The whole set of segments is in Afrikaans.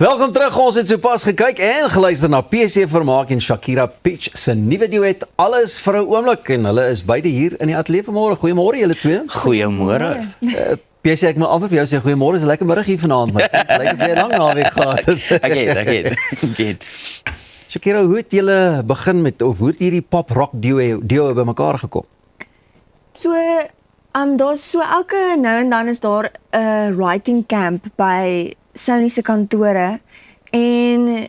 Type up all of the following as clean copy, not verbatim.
Welkom terug, ons het sopas gekyk en geluister na PC Vermaak en Shakira Peach se nuwe duet Alles vir 'n oomblik en hulle is beide hier in die ateljee vanmôre. Goeiemôre julle twee. Goeiemôre. PC, ek moet amper vir jou sê goeiemôre, is 'n lekker middag hier vanaand, maar lyk of jy 'n lang naweek gehad het. Ek het. Shakira, hoe het julle begin met of hoe het hierdie pop rock duo bymekaar gekom? So, daar's so elke nou en dan is daar 'n writing camp by Sony se kantore en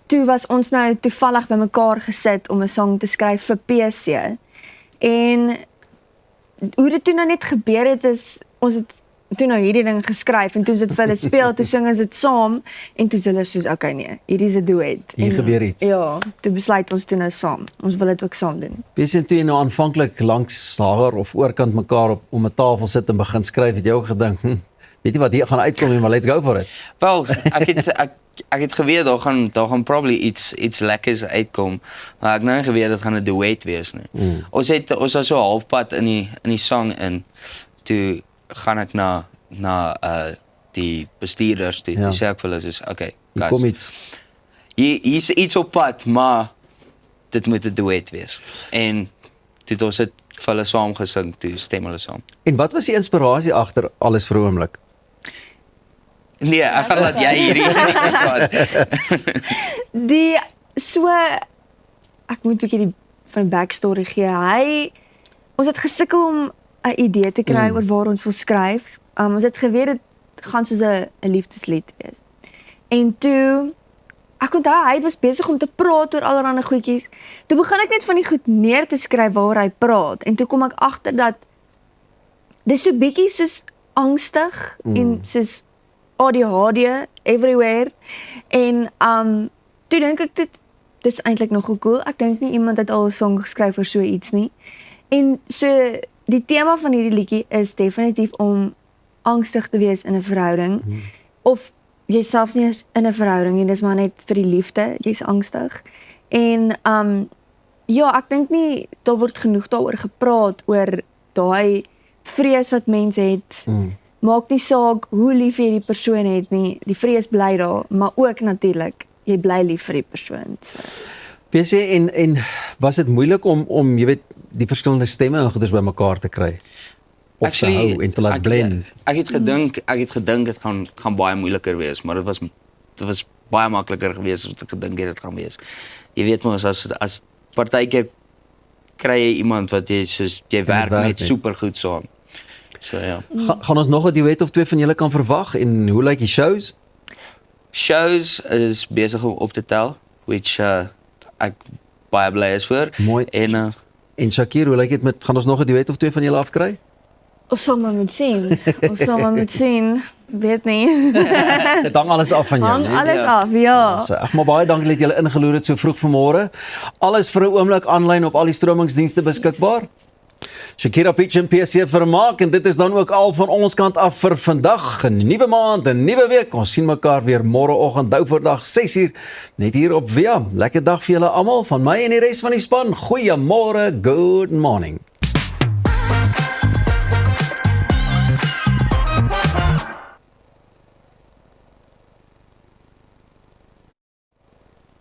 toe was ons nou toevallig bymekaar gesit om 'n song te skryf vir PC. En hoe dit toe nou net gebeur het is ons het toe nou hierdie ding geskryf en toe ons dit vir hulle speel, toe sing ons dit saam en toe is hulle soos okay nee, hierdie is 'n duet. Hier gebeur iets. Ja, toe besluit ons toe nou saam. Ons wil dit ook saam doen. PC en toe jy nou aanvanklik langs haar of oorkant mekaar om 'n tafel sit en begin skryf, het jy ook gedink, weet jy wat hier gaan uitkom nie, maar let's go for it. Wel, ek het geweet daar gaan probably iets lekkers uitkom. Maar ek nou nie geweet dit gaan 'n duet wees nie. Ons was so halfpad in die song in. Toe gaan ek na die bestuurders toe. Die sê ek vir hulle soos okay, guys. Kom iets. Hier's iets op pad, maar dit moet 'n duet wees. En toe het ons dit vir hulle saam gesing, toe stem hulle saam. En wat was die inspirasie agter Alles vir 'n oomblik? Nee, ek gaan laat jy hierdie praat. Ek moet 'n bietjie van backstory gee. Ons het gesukkel om 'n idee te kry oor waar ons wil skryf. Ons het geweet dit gaan soos 'n liefdeslied wees. En toe ek onthou hy was besig om te praat oor allerlei goedjies. Toe begin ek net van die goed neer te skryf waaroor hy praat en toe kom ek agter dat dis so bietjie soos angstig en soos ADHD everywhere en toe dink ek dis eintlik nogal cool. Ek dink nie iemand het al 'n song geskryf oor so iets nie. En so die tema van hierdie liedjie is definitief om angstig te wees in 'n verhouding of jy selfs nie is in 'n verhouding nie, dis maar net vir die liefde, jy's angstig. En ja, ek dink nie daar word genoeg daaroor gepraat oor daai vrees wat mense het. Maak nie saak hoe lief jy die persoon het nie, die vrees bly daar, maar ook natuurlik jy bly lief vir die persoon. So. PC en was dit moeilik om jy weet die verskillende stemme en goeders bymekaar te kry? Of te hou en te laat blend? Ek het gedink dit gaan baie moeiliker wees, maar dit was baie makliker geweest as wat ek gedink het dit gaan wees. Jy weet mos as partykeer kry jy iemand wat jy werk net supergoed saam. So ja. Gaan ons nog 'n duet of twee van julle kan verwag en hoe lyk die shows? Shows is besig om op te tel, which ek baie bly is vir. Mooi. En Shakira, hoe lyk dit met gaan ons nog 'n duet of twee van julle afkry? Ons sal maar moet sien. Weet nie. Dit hang alles af van jou, Hang alles af, ja. So, ag maar baie dankie dat julle ingeloer het so vroeg vanmôre. Alles vir 'n oomblik aanlyn op al die stromingsdienste beskikbaar. Shakira Peach en PC Vermaak en dit is dan ook al van ons kant af vir vandag. 'n Nuwe maand, 'n nuwe week. Ons sien mekaar weer môreoggend Douverdag 6uur net hier op Via. Lekker dag vir julle almal van my en die res van die span. Goeiemôre, good morning.